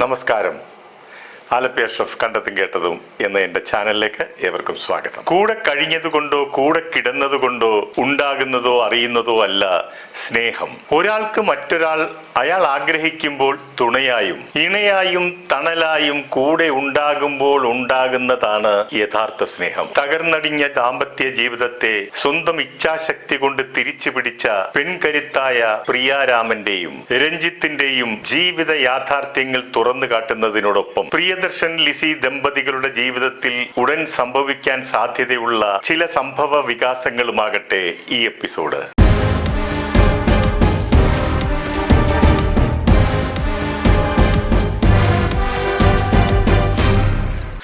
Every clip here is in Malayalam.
നമസ്കാരം. ആലപ്പി അഷ്റഫ് കണ്ടതും കേട്ടതും എന്ന എൻ്റെ ചാനലിലേക്ക് ഏവർക്കും സ്വാഗതം. കൂടെ കഴിഞ്ഞതുകൊണ്ടോ കൂടെ കിടന്നതുകൊണ്ടോ ഉണ്ടാകുന്നതോ അറിയുന്നതോ അല്ല സ്നേഹം. ഒരാൾക്ക് മറ്റൊരാൾ അയാൾ ആഗ്രഹിക്കുമ്പോൾ തുണയായും ഇണയായും തണലായും കൂടെ ഉണ്ടാകുമ്പോൾ ഉണ്ടാകുന്നതാണ് യഥാർത്ഥ സ്നേഹം. തകർന്നടിഞ്ഞ ദാമ്പത്യ ജീവിതത്തെ സ്വന്തം ഇച്ഛാശക്തി കൊണ്ട് തിരിച്ചു പിടിച്ച പെൺകരുത്തായ പ്രിയാരാമന്റെയും രഞ്ജിത്തിന്റെയും ജീവിത യാഥാർത്ഥ്യങ്ങൾ തുറന്നു കാട്ടുന്നതിനോടൊപ്പം പ്രിയദർശൻ ലിസി ദമ്പതികളുടെ ജീവിതത്തിൽ ഉടൻ സംഭവിക്കാൻ സാധ്യതയുള്ള ചില സംഭവ വികാസങ്ങളുമാകട്ടെ ഈ എപ്പിസോഡ്.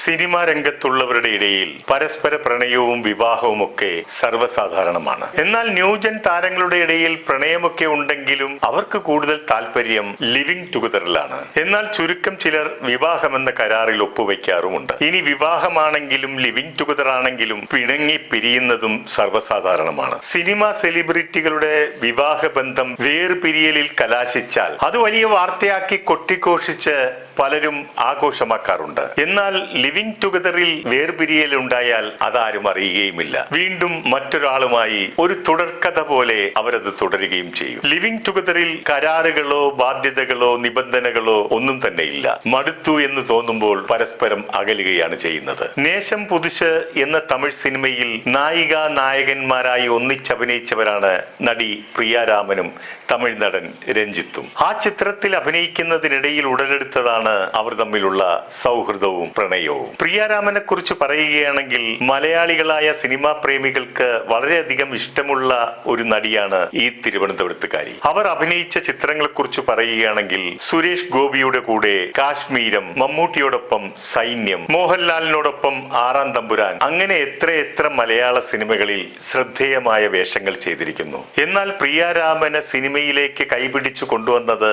സിനിമാ രംഗത്തുള്ളവരുടെ ഇടയിൽ പരസ്പര പ്രണയവും വിവാഹവും ഒക്കെ സർവ്വസാധാരണമാണ്. എന്നാൽ ന്യൂജൻ താരങ്ങളുടെ ഇടയിൽ പ്രണയമൊക്കെ ഉണ്ടെങ്കിലും അവർക്ക് കൂടുതൽ താല്പര്യം ലിവിംഗ് ടുഗദറിലാണ്. എന്നാൽ ചുരുക്കം ചിലർ വിവാഹമെന്ന കരാറിൽ ഒപ്പുവെക്കാറുമുണ്ട്. ഇനി വിവാഹമാണെങ്കിലും ലിവിംഗ് ടുഗദർ ആണെങ്കിലും പിണങ്ങി പിരിയുന്നതും സർവ്വസാധാരണമാണ്. സിനിമാ സെലിബ്രിറ്റികളുടെ വിവാഹബന്ധം വേർപിരിയലിൽ കലാശിച്ചാൽ അത് വലിയ വാർത്തയാക്കി കൊട്ടിഘോഷിച്ച് പലരും ആഘോഷമാക്കാറുണ്ട്. എന്നാൽ ലിവിംഗ് ടുഗദറിൽ വേർപിരിയലുണ്ടായാൽ അതാരും അറിയുകയുമില്ല. വീണ്ടും മറ്റൊരാളുമായി ഒരു തുടർക്കഥ പോലെ അവരത് തുടരുകയും ചെയ്യും. ലിവിംഗ് ടുഗദറിൽ കരാറുകളോ ബാധ്യതകളോ നിബന്ധനകളോ ഒന്നും തന്നെ ഇല്ല. മടുത്തു എന്ന് തോന്നുമ്പോൾ പരസ്പരം അകലുകയാണ് ചെയ്യുന്നത്. നേശം പുതുശ് എന്ന തമിഴ് സിനിമയിൽ നായിക നായകന്മാരായി ഒന്നിച്ചഭിനയിച്ചവരാണ് നടി പ്രിയാരാമനും തമിഴ് നടൻ രഞ്ജിത്തും. ആ ചിത്രത്തിൽ അഭിനയിക്കുന്നതിനിടയിൽ ഉടലെടുത്തതാണ് അവർ തമ്മിലുള്ള സൗഹൃദവും പ്രണയവും. പ്രിയാരാമനെ കുറിച്ച് പറയുകയാണെങ്കിൽ മലയാളികളായ സിനിമാ പ്രേമികൾക്ക് വളരെയധികം ഇഷ്ടമുള്ള ഒരു നടിയാണ് ഈ തിരുവനന്തപുരത്തുകാരി. അവർ അഭിനയിച്ച ചിത്രങ്ങളെ കുറിച്ച് പറയുകയാണെങ്കിൽ സുരേഷ് ഗോപിയുടെ കൂടെ കാശ്മീരം, മമ്മൂട്ടിയോടൊപ്പം സൈന്യം, മോഹൻലാലിനോടൊപ്പം ആറാം തമ്പുരാൻ, അങ്ങനെ എത്ര മലയാള സിനിമകളിൽ ശ്രദ്ധേയമായ വേഷങ്ങൾ ചെയ്തിരിക്കുന്നു. എന്നാൽ പ്രിയാരാമനെ സിനിമയിലേക്ക് കൈപിടിച്ചു കൊണ്ടുവന്നത്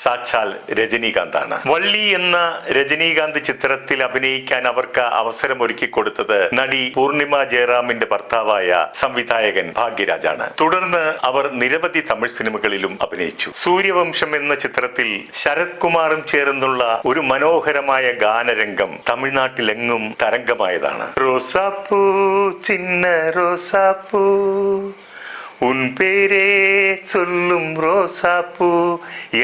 സാക്ഷാൽ രജനീകാന്താണ്. വള്ളി എന്ന രജനീകാന്ത് ചിത്രത്തിൽ അഭിനയിക്കാൻ അവർക്ക് അവസരമൊരുക്കി കൊടുത്തത് നടി പൂർണിമ ജയറാമിന്റെ ഭർത്താവായ സംവിധായകൻ ഭാഗ്യരാജാണ്. തുടർന്ന് അവർ നിരവധി തമിഴ് സിനിമകളിലും അഭിനയിച്ചു. സൂര്യവംശം എന്ന ചിത്രത്തിൽ ശരത് കുമാറും ചേർന്നുള്ള ഒരു മനോഹരമായ ഗാനരംഗം തമിഴ്നാട്ടിലെങ്ങും തരംഗമായതാണ്. റോസാപ്പൂ ചിന്ന റോസാപ്പൂ ഉൻ പേരേ ചൊല്ലും റോസാപ്പൂ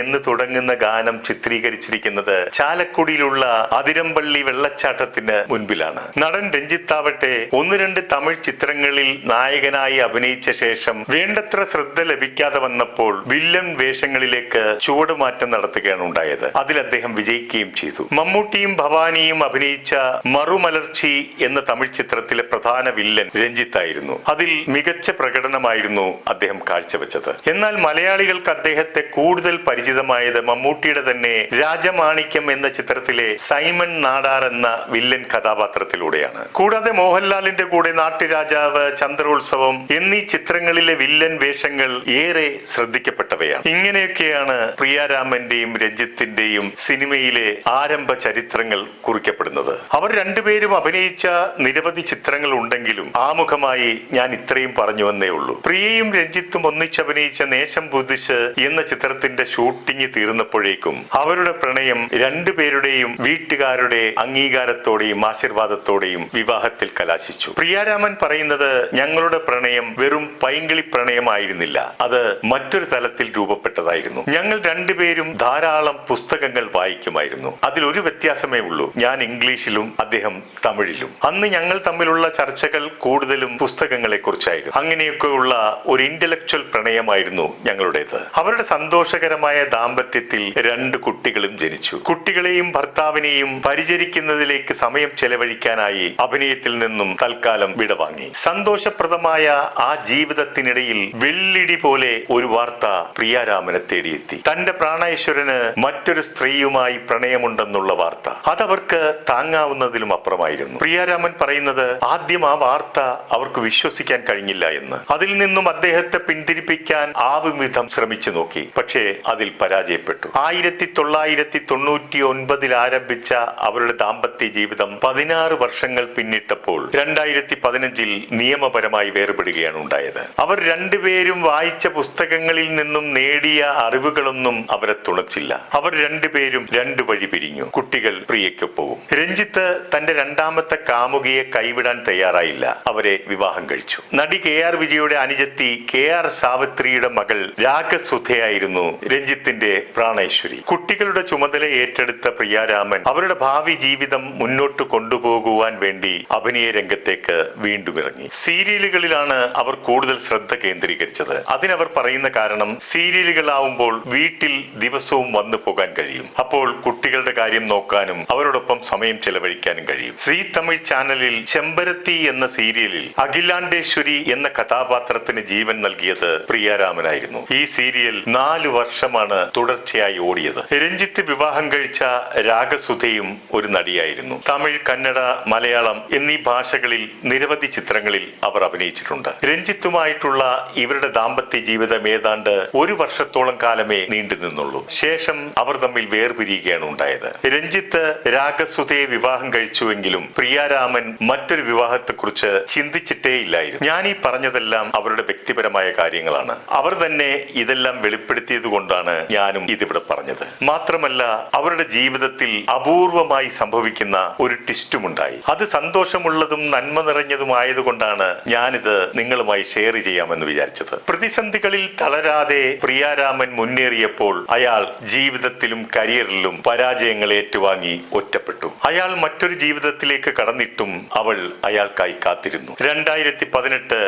എന്ന് തുടങ്ങുന്ന ഗാനം ചിത്രീകരിച്ചിരിക്കുന്നത് ചാലക്കുടിയിലുള്ള അതിരമ്പള്ളി വെള്ളച്ചാട്ടത്തിന് മുൻപിലാണ്. നടൻ രഞ്ജിത്താവട്ടെ 1-2 തമിഴ് ചിത്രങ്ങളിൽ നായകനായി അഭിനയിച്ച ശേഷം വേണ്ടത്ര ശ്രദ്ധ ലഭിക്കാതെ വന്നപ്പോൾ വില്ലൻ വേഷങ്ങളിലേക്ക് ചുവടുമാറ്റം നടത്തുകയാണ് ഉണ്ടായത്. അതിൽ അദ്ദേഹം വിജയിക്കുകയും ചെയ്തു. മമ്മൂട്ടിയും ഭവാനിയും അഭിനയിച്ച മറുമലർച്ചി എന്ന തമിഴ് ചിത്രത്തിലെ പ്രധാന വില്ലൻ രഞ്ജിത്തായിരുന്നു. അതിൽ മികച്ച പ്രകടനമായിരുന്നു അദ്ദേഹം കാഴ്ചവെച്ചത്. എന്നാൽ മലയാളികൾക്ക് അദ്ദേഹത്തെ കൂടുതൽ പരിചിതമായത് മമ്മൂട്ടിയുടെ തന്നെ രാജമാണിക്യം എന്ന ചിത്രത്തിലെ സൈമൺ നാടാർ എന്ന വില്ലൻ കഥാപാത്രത്തിലൂടെയാണ്. കൂടാതെ മോഹൻലാലിന്റെ കൂടെ നാട്ടുരാജാവ്, ചന്ദ്രോത്സവം എന്നീ ചിത്രങ്ങളിലെ വില്ലൻ വേഷങ്ങൾ ഏറെ ശ്രദ്ധിക്കപ്പെട്ടവയാണ്. ഇങ്ങനെയൊക്കെയാണ് പ്രിയാരാമന്റെയും രഞ്ജിത്തിന്റെയും സിനിമയിലെ ആരംഭ ചരിത്രങ്ങൾ കുറിക്കപ്പെടുന്നത്. അവർ രണ്ടുപേരും അഭിനയിച്ച നിരവധി ചിത്രങ്ങൾ ഉണ്ടെങ്കിലും ആമുഖമായി ഞാൻ ഇത്രയും പറഞ്ഞുവെന്നേ ഉള്ളൂ. പ്രിയയും രഞ്ജിത്തും ഒന്നിച്ചഭിനയിച്ച നേശം പുതുശ് എന്ന ചിത്രത്തിന്റെ ഷൂട്ടിംഗ് തീർന്നപ്പോഴേക്കും അവരുടെ പ്രണയം രണ്ടുപേരുടെയും വീട്ടുകാരുടെ അംഗീകാരത്തോടെയും ആശീർവാദത്തോടെയും വിവാഹത്തിൽ കലാശിച്ചു. പ്രിയാരാമൻ പറയുന്നത് ഞങ്ങളുടെ പ്രണയം വെറും പൈങ്കിളി പ്രണയമായിരുന്നില്ല, അത് മറ്റൊരു തലത്തിൽ രൂപപ്പെട്ടതായിരുന്നു. ഞങ്ങൾ രണ്ടുപേരും ധാരാളം പുസ്തകങ്ങൾ വായിക്കുമായിരുന്നു. അതിലൊരു വ്യത്യാസമേ ഉള്ളൂ, ഞാൻ ഇംഗ്ലീഷിലും അദ്ദേഹം തമിഴിലും. അന്ന് ഞങ്ങൾ തമ്മിലുള്ള ചർച്ചകൾ കൂടുതലും പുസ്തകങ്ങളെ കുറിച്ചായിരുന്നു. അങ്ങനെയൊക്കെയുള്ള ഒരു ഇന്റലക്ച്വൽ പ്രണയമായിരുന്നു ഞങ്ങളുടേത്. അവരുടെ സന്തോഷകരമായ ദാമ്പത്യത്തിൽ 2 കുട്ടികളും ജനിച്ചു. കുട്ടികളെയും ഭർത്താവിനെയും പരിചരിക്കുന്നതിലേക്ക് സമയം ചെലവഴിക്കാനായി അഭിനയത്തിൽ നിന്നും തൽക്കാലം വിടവാങ്ങി. സന്തോഷപ്രദമായ ആ ജീവിതത്തിനിടയിൽ വെള്ളിടി പോലെ ഒരു വാർത്ത പ്രിയാരാമനെ തേടിയെത്തി. തന്റെ പ്രാണേശ്വരന് മറ്റൊരു സ്ത്രീയുമായി പ്രണയമുണ്ടെന്നുള്ള വാർത്ത. അതവർക്ക് താങ്ങാവുന്നതിലും അപ്പുറമായിരുന്നു. പ്രിയാരാമൻ പറയുന്നത് ആദ്യം ആ വാർത്ത അവർക്ക് വിശ്വസിക്കാൻ കഴിഞ്ഞില്ല എന്ന്. അതിൽ നിന്നും അദ്ദേഹത്തെ പിന്തിരിപ്പിക്കാൻ ആവും വിധം ശ്രമിച്ചു നോക്കി. പക്ഷേ അതിൽ പരാജയപ്പെട്ടു. 1999 ആരംഭിച്ച അവരുടെ ദാമ്പത്യ ജീവിതം 16 വർഷങ്ങൾ പിന്നിട്ടപ്പോൾ 2015 നിയമപരമായി വേർപെടുകയാണ് ഉണ്ടായത്. അവർ രണ്ടുപേരും വായിച്ച പുസ്തകങ്ങളിൽ നിന്നും നേടിയ അറിവുകളൊന്നും അവരെ തുണച്ചില്ല. അവർ രണ്ടുപേരും രണ്ടു വഴി പിരിഞ്ഞു. കുട്ടികൾ പ്രിയയ്ക്കൊപ്പവും. രഞ്ജിത്ത് തന്റെ രണ്ടാമത്തെ കാമുകിയെ കൈവിടാൻ തയ്യാറായില്ല. അവരെ വിവാഹം കഴിച്ചു. നടി KR വിജയുടെ അനുജത്തി KR സാവിത്രിയുടെ മകൾ രാഗസുധയായിരുന്നു രഞ്ജിത്തിന്റെ പ്രാണേശ്വരി. കുട്ടികളുടെ ചുമതല ഏറ്റെടുത്ത പ്രിയാരാമൻ അവരുടെ ഭാവി ജീവിതം മുന്നോട്ട് കൊണ്ടുപോകുവാൻ വേണ്ടി അഭിനയ രംഗത്തേക്ക് വീണ്ടും ഇറങ്ങി. സീരിയലുകളിലാണ് അവർ കൂടുതൽ ശ്രദ്ധ കേന്ദ്രീകരിച്ചത്. അതിനവർ പറയുന്ന കാരണം, സീരിയലുകളാവുമ്പോൾ വീട്ടിൽ ദിവസവും വന്നു പോകാൻ കഴിയും. അപ്പോൾ കുട്ടികളുടെ കാര്യം നോക്കാനും അവരോടൊപ്പം സമയം ചെലവഴിക്കാനും കഴിയും. സീ തമിഴ് ചാനലിൽ ചെമ്പരത്തി എന്ന സീരിയലിൽ അഖിലാണ്ടേശ്വരി എന്ന കഥാപാത്രത്തിന് ജീവൻ നൽകിയത് പ്രിയാരാമനായിരുന്നു. ഈ സീരിയൽ 4 വർഷമാണ് തുടർച്ചയായി ഓടിയത്. രഞ്ജിത്ത് വിവാഹം കഴിച്ച രാഗസുധയും ഒരു നടിയായിരുന്നു. തമിഴ്, കന്നഡ, മലയാളം എന്നീ ഭാഷകളിൽ നിരവധി ചിത്രങ്ങളിൽ അവർ അഭിനയിച്ചിട്ടുണ്ട്. രഞ്ജിത്തുമായിട്ടുള്ള ഇവരുടെ ദാമ്പത്യ ജീവിതം ഏതാണ്ട് 1 വർഷത്തോളം കാലമേ നീണ്ടു നിന്നുള്ളൂ. ശേഷം അവർ തമ്മിൽ വേർപിരിയുകയാണ് ഉണ്ടായത്. രഞ്ജിത്ത് രാഗസുധയെ വിവാഹം കഴിച്ചുവെങ്കിലും പ്രിയാരാമൻ മറ്റൊരു വിവാഹത്തെക്കുറിച്ച് ചിന്തിച്ചിട്ടേ ഇല്ലായിരുന്നു. ഞാൻ ഈ പറഞ്ഞതെല്ലാം അവരുടെ വ്യക്തിപരമായ കാര്യങ്ങളാണ്. അവർ തന്നെ ഇതെല്ലാം വെളിപ്പെടുത്തിയത് കൊണ്ടാണ് ഞാനും ഇതിവിടെ പറഞ്ഞത്. മാത്രമല്ല, അവരുടെ ജീവിതത്തിൽ അപൂർവമായി സംഭവിക്കുന്ന ഒരു ട്വിസ്റ്റുമുണ്ടായി. അത് സന്തോഷമുള്ളതും നന്മ നിറഞ്ഞതുമായതുകൊണ്ടാണ് ഞാനിത് നിങ്ങളുമായി ഷെയർ ചെയ്യാമെന്ന് വിചാരിച്ചത്. പ്രതിസന്ധികളിൽ തളരാതെ പ്രിയാരാമൻ മുന്നേറിയപ്പോൾ അയാൾ ജീവിതത്തിലും കരിയറിലും പരാജയങ്ങൾ ഏറ്റുവാങ്ങി ഒറ്റപ്പെട്ടു. അയാൾ മറ്റൊരു ജീവിതത്തിലേക്ക് കടന്നിട്ടും അവൾ അയാൾക്കായി കാത്തിരുന്നു. 2018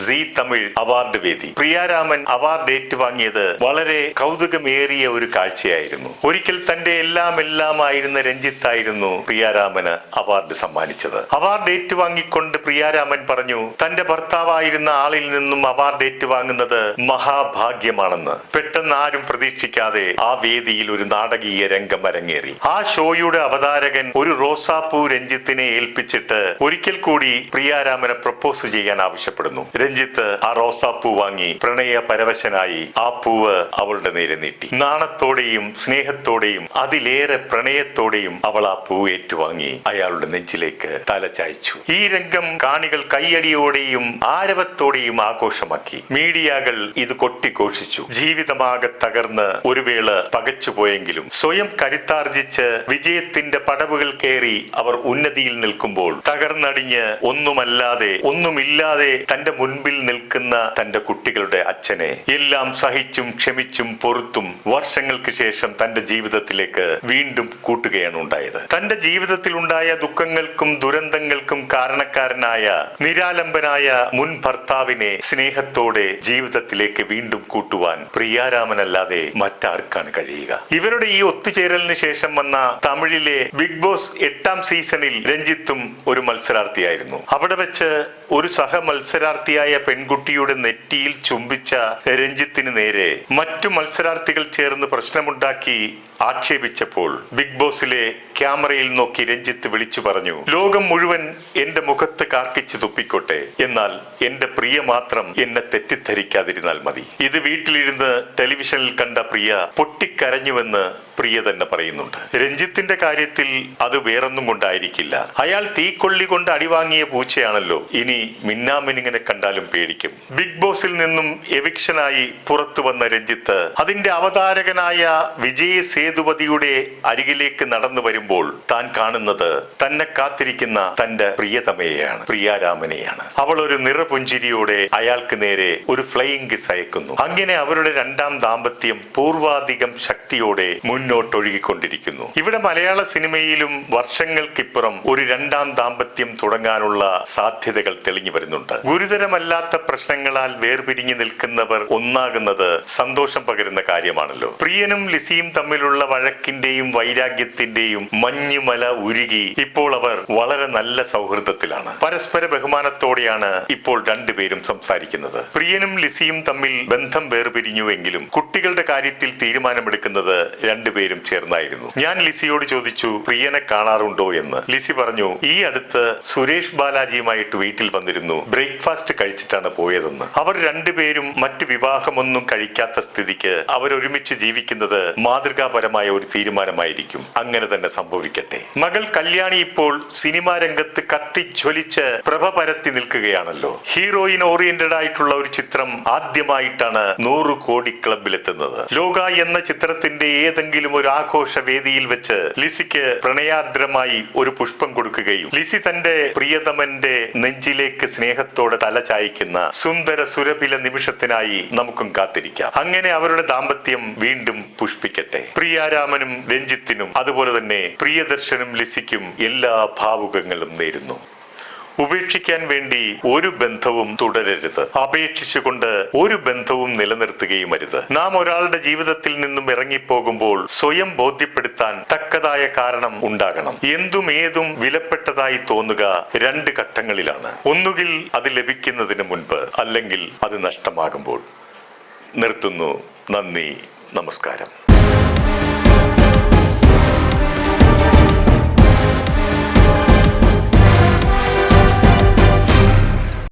സീ തമിഴ് അവാർഡ് വേദി. പ്രിയാരാമൻ അവാർഡ് ഏറ്റുവാങ്ങിയത് വളരെ കൗതുകമേറിയ ഒരു കാഴ്ചയായിരുന്നു. ഒരിക്കൽ തന്റെ എല്ലാമായിരുന്ന രഞ്ജിത്തായിരുന്നു പ്രിയാരാമന് അവാർഡ് സമ്മാനിച്ചത്. അവാർഡ് ഏറ്റുവാങ്ങിക്കൊണ്ട് പ്രിയാരാമൻ പറഞ്ഞു, തന്റെ ഭർത്താവായിരുന്ന ആളിൽ നിന്നും അവാർഡ് ഏറ്റുവാങ്ങുന്നത് മഹാഭാഗ്യമാണെന്ന്. പെട്ടെന്ന് ആരും പ്രതീക്ഷിക്കാതെ ആ വേദിയിൽ ഒരു നാടകീയ രംഗം അരങ്ങേറി. ആ ഷോയുടെ അവതാരകൻ ഒരു റോസാപ്പൂ രഞ്ജിത്തിനെ ഏൽപ്പിച്ചിട്ട് ഒരിക്കൽ കൂടി പ്രിയാരാമനെ പ്രപ്പോസ് ചെയ്യാൻ ആവശ്യപ്പെടുന്നു. രഞ്ജിത്ത് ആ റോസാപ്പൂ വാങ്ങി പ്രണയ പരവശനായി ആ പൂവ് അവളുടെ നേരെ നീട്ടി. നാണത്തോടെയും സ്നേഹത്തോടെയും അതിലേറെ പ്രണയത്തോടെയും അവൾ ആ പൂവ് ഏറ്റുവാങ്ങി അയാളുടെ നെഞ്ചിലേക്ക് തല ചായ്ച്ചു. ഈ രംഗം കാണികൾ കൈയടിയോടെയും ആരവത്തോടെയും ആഘോഷമാക്കി. മീഡിയകൾ ഇത് കൊട്ടിഘോഷിച്ചു. ജീവിതമാകെ തകർന്ന് ഒരു വേള പകച്ചുപോയെങ്കിലും സ്വയം കരുത്താർജിച്ച് വിജയത്തിന്റെ പടവുകൾ കയറി അവർ ഉന്നതിയിൽ നിൽക്കുമ്പോൾ തകർന്നടിഞ്ഞ് ഒന്നുമില്ലാതെ തന്റെ മുൻപിൽ നിൽക്കുന്ന തന്റെ കുട്ടികളുടെ അച്ഛനെ എല്ലാം സഹിച്ചും ക്ഷമിച്ചും പൊറുത്തും വർഷങ്ങൾക്ക് ശേഷം തന്റെ ജീവിതത്തിലേക്ക് വീണ്ടും കൂട്ടുകയാണ് ഉണ്ടായത്. തന്റെ ജീവിതത്തിൽ ഉണ്ടായ ദുഃഖങ്ങൾക്കും ദുരന്തങ്ങൾക്കും കാരണക്കാരനായ നിരാലംബനായ മുൻ ഭർത്താവിനെ സ്നേഹത്തോടെ ജീവിതത്തിലേക്ക് വീണ്ടും കൂട്ടുവാൻ പ്രിയാരാമനല്ലാതെ മറ്റാർക്കാണ് കഴിയുക? ഇവരുടെ ഈ ഒത്തുചേരലിന് ശേഷം വന്ന തമിഴിലെ ബിഗ് ബോസ് 8ാം സീസണിൽ രഞ്ജിത്തും ഒരു മത്സരാർത്ഥിയായിരുന്നു. അവിടെ വെച്ച് ഒരു സഹ മത്സരാർത്ഥിയായ പെൺകുട്ടിയുടെ നെറ്റിയിൽ ചുംബിച്ച രഞ്ജിത്തിന് നേരെ മറ്റു മത്സരാർത്ഥികൾ ചേർന്ന് പ്രശ്നമുണ്ടാക്കി ആക്ഷേപിച്ചപ്പോൾ ബിഗ് ബോസിലെ ക്യാമറയിൽ നോക്കി രഞ്ജിത്ത് വിളിച്ചു പറഞ്ഞു, ലോകം മുഴുവൻ എന്റെ മുഖത്ത് കാർക്കിച്ച് തുപ്പിക്കോട്ടെ, എന്നാൽ എന്റെ പ്രിയ മാത്രം എന്നെ തെറ്റിദ്ധരിക്കാതിരുന്നാൽ മതി. ഇത് വീട്ടിലിരുന്ന് ടെലിവിഷനിൽ കണ്ട പ്രിയ പൊട്ടിക്കരഞ്ഞുവെന്ന് പ്രിയ തന്നെ പറയുന്നുണ്ട്. രഞ്ജിത്തിന്റെ കാര്യത്തിൽ അത് വേറൊന്നും കൊണ്ടായിരിക്കില്ല. അയാൾ തീക്കൊള്ളി കൊണ്ട് അടിവാങ്ങിയ പൂച്ചയാണല്ലോ. ഇനി മിന്നാമിനിങ്ങനെ കണ്ടാലും പേടിക്കും. ബിഗ് ബോസിൽ നിന്നും എവിക്ഷനായി പുറത്തു വന്ന രഞ്ജിത്ത് അതിന്റെ അവതാരകനായ വിജയ് സേതുപതിയുടെ അരികിലേക്ക് നടന്നു വരുമ്പോൾ താൻ കാണുന്നത് തന്നെ കാത്തിരിക്കുന്ന തന്റെ പ്രിയതമയെയാണ്, പ്രിയാരാമനെയാണ്. അവൾ ഒരു നിറപുഞ്ചിരിയോടെ അയാൾക്ക് നേരെ ഒരു ഫ്ലൈയിങ് കിസ് അയക്കുന്നു. അങ്ങനെ അവരുടെ 2ാം ദാമ്പത്യം പൂർവാധികം ശക്തിയോടെ മുന്നോട്ടൊഴുകിക്കൊണ്ടിരിക്കുന്നു. ഇവിടെ മലയാള സിനിമയിലും വർഷങ്ങൾക്കിപ്പുറം ഒരു 2ാം ദാമ്പത്യം തുടങ്ങാനുള്ള സാധ്യതകൾ തെളിഞ്ഞു വരുന്നുണ്ട്. ഗുരുതരമല്ലാത്ത പ്രശ്നങ്ങളാൽ വേർപിരിഞ്ഞു നിൽക്കുന്നവർ ഒന്നാകുന്നത് സന്തോഷം പകരുന്ന കാര്യമാണല്ലോ. പ്രിയനും ലിസിയും തമ്മിലുള്ള തമ്മിലുള്ള വഴക്കിന്റെയും വൈരാഗ്യത്തിന്റെയും മഞ്ഞുമല ഉരുകി ഇപ്പോൾ അവർ വളരെ നല്ല സൗഹൃദത്തിലാണ്. പരസ്പര ബഹുമാനത്തോടെയാണ് ഇപ്പോൾ രണ്ടുപേരും സംസാരിക്കുന്നത്. പ്രിയനും ലിസിയും തമ്മിൽ ബന്ധം വേർപിരിഞ്ഞുവെങ്കിലും കുട്ടികളുടെ കാര്യത്തിൽ തീരുമാനമെടുക്കുന്നത് രണ്ടുപേരും ചേർന്നായിരുന്നു. ഞാൻ ലിസിയോട് ചോദിച്ചു, പ്രിയനെ കാണാറുണ്ടോ എന്ന്. ലിസി പറഞ്ഞു, ഈ അടുത്ത് സുരേഷ് ബാലാജിയുമായിട്ട് വീട്ടിൽ വന്നിരുന്നു, ബ്രേക്ക്ഫാസ്റ്റ് കഴിച്ചിട്ടാണ് പോയതെന്ന്. അവർ രണ്ടുപേരും മറ്റ് വിവാഹമൊന്നും കഴിക്കാത്ത സ്ഥിതിക്ക് അവരൊരുമിച്ച് ജീവിക്കുന്നത് മാതൃകാപരമായ ഒരു തീരുമാനമായിരിക്കും. അങ്ങനെ തന്നെ സംഭവിക്കട്ടെ. മകൾ കല്യാണി ഇപ്പോൾ സിനിമാ രംഗത്ത് കത്തിജ്വലിച്ച് പ്രഭ പരത്തി നിൽക്കുകയാണല്ലോ. ഹീറോയിൻ ഓറിയന്റഡ് ആയിട്ടുള്ള ഒരു ചിത്രം ആദ്യമായിട്ടാണ് 100 കോടി ക്ലബിലെത്തുന്നത്. ലോക എന്ന ചിത്രത്തിന്റെ ഏതെങ്കിലും ഒരു ആഘോഷ വേദിയിൽ വെച്ച് ലിസിക്ക് പ്രണയാർദ്രമായി ഒരു പുഷ്പം കൊടുക്കുകയും ലിസി തന്റെ പ്രിയതമന്റെ നെഞ്ചിലേക്ക് സ്നേഹത്തോടെ തല ചായ്ക്കുന്ന സുന്ദര സുരഭില നിമിഷത്തിനായി നമുക്കും കാത്തിരിക്കാം. അങ്ങനെ അവരുടെ ദാമ്പത്യം വീണ്ടും പുഷ്പിക്കട്ടെ. പ്രിയാരാമനും രഞ്ജിത്തിനും അതുപോലെ തന്നെ പ്രിയദർശനും ലിസിക്കും എല്ലാ ഭാവുകങ്ങളും നേരുന്നു. ഉപേക്ഷിക്കാൻ വേണ്ടി ഒരു ബന്ധവും തുടരരുത്. അപേക്ഷിച്ചുകൊണ്ട് ഒരു ബന്ധവും നിലനിർത്തുകയും അരുത്. നാം ഒരാളുടെ ജീവിതത്തിൽ നിന്നും ഇറങ്ങിപ്പോകുമ്പോൾ സ്വയം ബോധ്യപ്പെടുത്താൻ തക്കതായ കാരണം ഉണ്ടാകണം. എന്തും ഏതും വിലപ്പെട്ടതായി തോന്നുക 2 ഘട്ടങ്ങളിലാണ്. ഒന്നുകിൽ അത് ലഭിക്കുന്നതിന് മുൻപ്, അല്ലെങ്കിൽ അത് നഷ്ടമാകുമ്പോൾ. നിർത്തുന്നു. നന്ദി, നമസ്കാരം.